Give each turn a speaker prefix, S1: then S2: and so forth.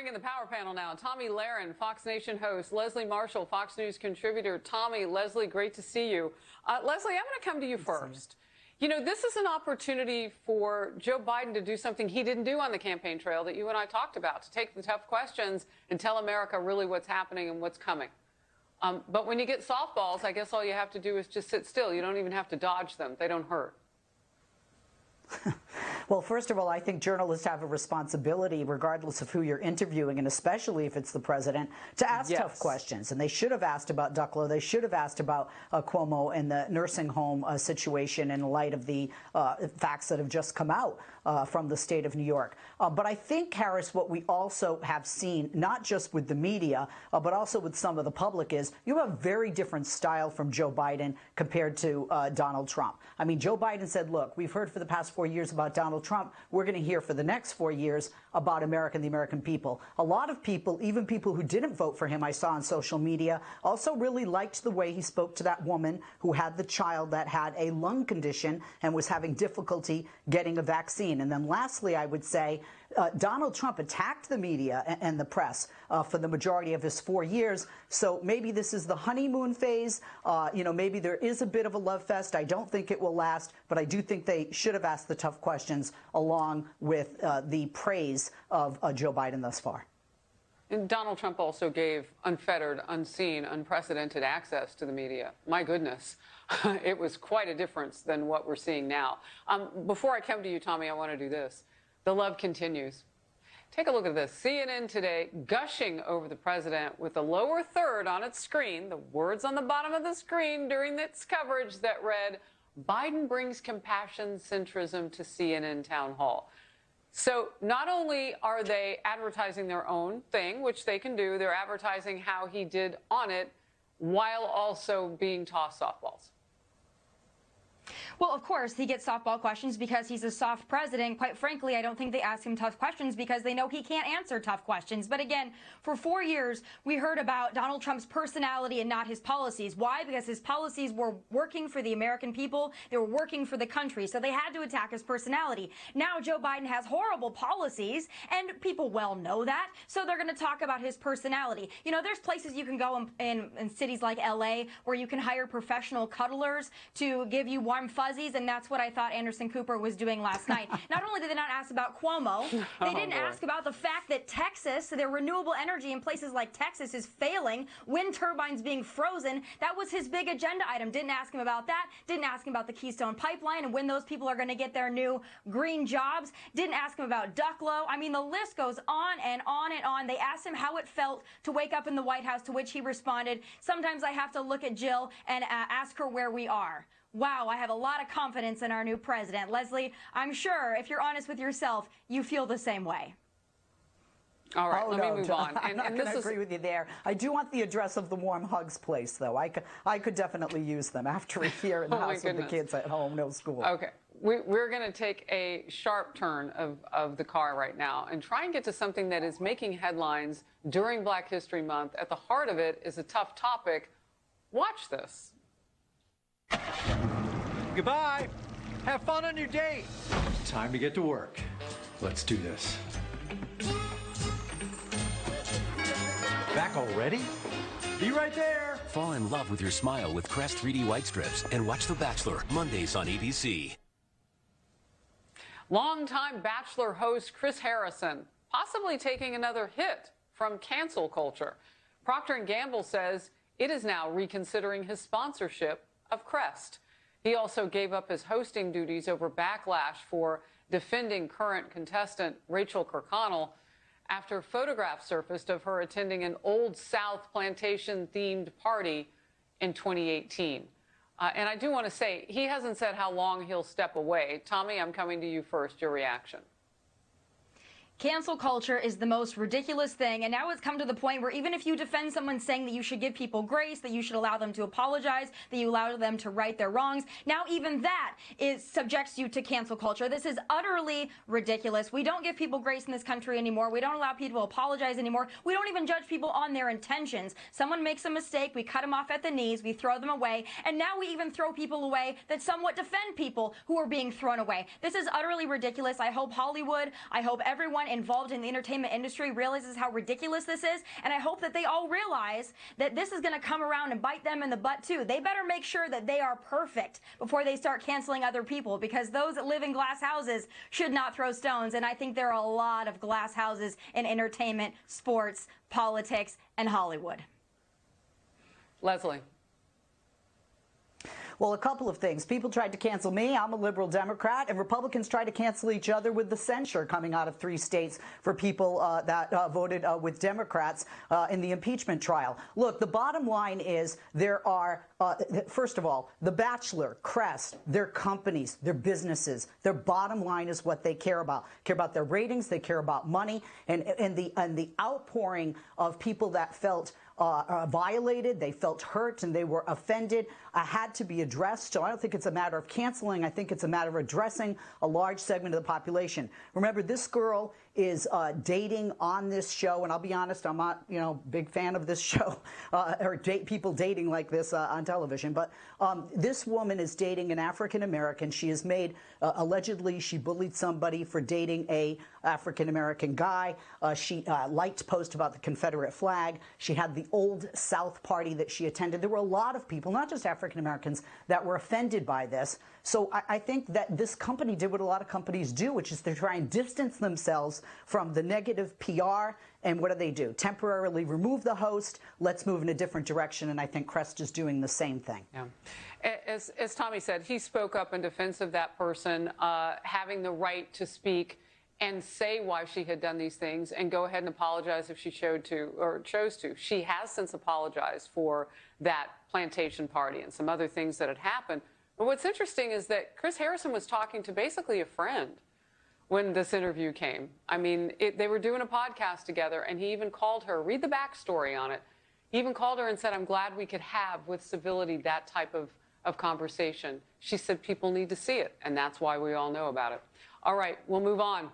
S1: bring in the power panel now. Tommy Lahren, Fox Nation host, Leslie Marshall, Fox News contributor. Tommy, Leslie, great to see you. Leslie, I'm going to come to you first. You know, this is an opportunity for Joe Biden to do something he didn't do on the campaign trail that you and I talked about, to take the tough questions and tell America really what's happening and what's coming. But when you get softballs, I guess all you have to do is just sit still. You don't even have to dodge them. They don't hurt.
S2: Well, first of all, I think journalists have a responsibility, regardless of who you're interviewing, and especially if it's the president, to ask tough questions. And they should have asked about Ducklo. They should have asked about Cuomo and the nursing home situation in light of the facts that have just come out from the state of New York. But I think, Harris, what we also have seen, not just with the media, but also with some of the public, is you have a very different style from Joe Biden compared to Donald Trump. I mean, Joe Biden said, look, we've heard for the past 4 years about Donald Trump. We're going to hear for the next 4 years about America and the American people. A lot of people, even people who didn't vote for him, I saw on social media, also really liked the way he spoke to that woman who had the child that had a lung condition and was having difficulty getting a vaccine. And then lastly, I would say Donald Trump attacked the media and the press for the majority of his 4 years. So maybe this is the honeymoon phase. You know, maybe there is a bit of a love fest. I don't think it will last, but I do think they should have asked the tough questions along with the praise of Joe Biden thus far.
S1: And Donald Trump also gave unfettered, unseen, unprecedented access to the media. My goodness, it was quite a difference than what we're seeing now. Before I come to you, Tommy, I want to do this. The love continues. Take a look at this. CNN today gushing over the president with the lower third on its screen, the words on the bottom of the screen during its coverage that read, Biden brings compassion centrism to CNN town hall. So not only are they advertising their own thing, which they can do, they're advertising how he did on it while also being tossed softballs.
S3: Well, of course, he gets softball questions because he's a soft president. Quite frankly, I don't think they ask him tough questions because they know he can't answer tough questions. But again, for 4 years, we heard about Donald Trump's personality and not his policies. Why? Because his policies were working for the American people. They were working for the country. So they had to attack his personality. Now, Joe Biden has horrible policies, and people well know that. So they're going to talk about his personality. You know, there's places you can go in cities like L.A. where you can hire professional cuddlers to give you warm fuzzies, and that's what I thought Anderson Cooper was doing last night. Not only did they not ask about Cuomo, they didn't ask about the fact that Texas, their renewable energy in places like Texas is failing, wind turbines being frozen. That was his big agenda item. Didn't ask him about that. Didn't ask him about the Keystone Pipeline and when those people are going to get their new green jobs. Didn't ask him about Ducklo. I mean, the list goes on and on and on. They asked him how it felt to wake up in the White House, to which he responded, sometimes I have to look at Jill and ask her where we are. Wow, I have a lot of confidence in our new president. Leslie, I'm sure if you're honest with yourself, you feel the same way.
S1: All right, let me move on.
S2: I'm not going to agree with you there. I do want the address of the warm hugs place, though. I could definitely use them after a year in the house with the kids at home, no school.
S1: Okay, we're going to take a sharp turn of the car right now and try and get to something that is making headlines during Black History Month. At the heart of it is a tough topic. Watch this.
S4: Goodbye. Have fun on your date. Time to get to work. Let's do this. Back already? Be right there.
S5: Fall in love with your smile with Crest 3D White Strips and watch The Bachelor Mondays on ABC.
S1: Longtime Bachelor host Chris Harrison possibly taking another hit from cancel culture. Procter & Gamble says it is now reconsidering his sponsorship of Crest. He also gave up his hosting duties over backlash for defending current contestant Rachel Kirkconnell after photographs surfaced of her attending an Old South plantation-themed party in 2018. And I do want to say, he hasn't said how long he'll step away. Tommy, I'm coming to you first. Your reaction.
S3: Cancel culture is the most ridiculous thing, and now it's come to the point where even if you defend someone saying that you should give people grace, that you should allow them to apologize, that you allow them to right their wrongs, now even that subjects you to cancel culture. This is utterly ridiculous. We don't give people grace in this country anymore. We don't allow people to apologize anymore. We don't even judge people on their intentions. Someone makes a mistake, we cut them off at the knees, we throw them away, and now we even throw people away that somewhat defend people who are being thrown away. This is utterly ridiculous. I hope Hollywood, I hope everyone everyone involved in the entertainment industry realizes how ridiculous this is, and I hope that they all realize that this is going to come around and bite them in the butt too. They better make sure that they are perfect before they start canceling other people, because those that live in glass houses should not throw stones, and I think there are a lot of glass houses in entertainment, sports, politics, and Hollywood.
S1: Leslie.
S2: Well, a couple of things. People tried to cancel me. I'm a liberal Democrat, and Republicans tried to cancel each other with the censure coming out of 3 states for people that voted with Democrats in the impeachment trial. Look, the bottom line is there are, first of all, The Bachelor, Crest, their companies, their businesses, their bottom line is what they care about. Care about their ratings, they care about money, and the outpouring of people that felt violated, they felt hurt, and they were offended, had to be addressed. So I don't think it's a matter of canceling. I think it's a matter of addressing a large segment of the population. Remember, this girl is dating on this show, and I'll be honest, I'm not, big fan of this show or people dating like this on television. But this woman is dating an African American. She has made allegedly she bullied somebody for dating a African American guy. She liked posts about the Confederate flag. She had the Old South party that she attended. There were a lot of people, not just African Americans, that were offended by this. So I think that this company did what a lot of companies do, which is they try and distance themselves from the negative PR. And what do? Temporarily remove the host. Let's move in a different direction. And I think Crest is doing the same thing.
S1: Yeah. As Tommy said, he spoke up in defense of that person having the right to speak and say why she had done these things and go ahead and apologize if she chose to. She has since apologized for that plantation party and some other things that had happened. But what's interesting is that Chris Harrison was talking to basically a friend when this interview came. I mean, they were doing a podcast together, and he even called her, read the backstory on it. He even called her and said, I'm glad we could have, with civility, that type of conversation. She said people need to see it, and that's why we all know about it. All right, we'll move on.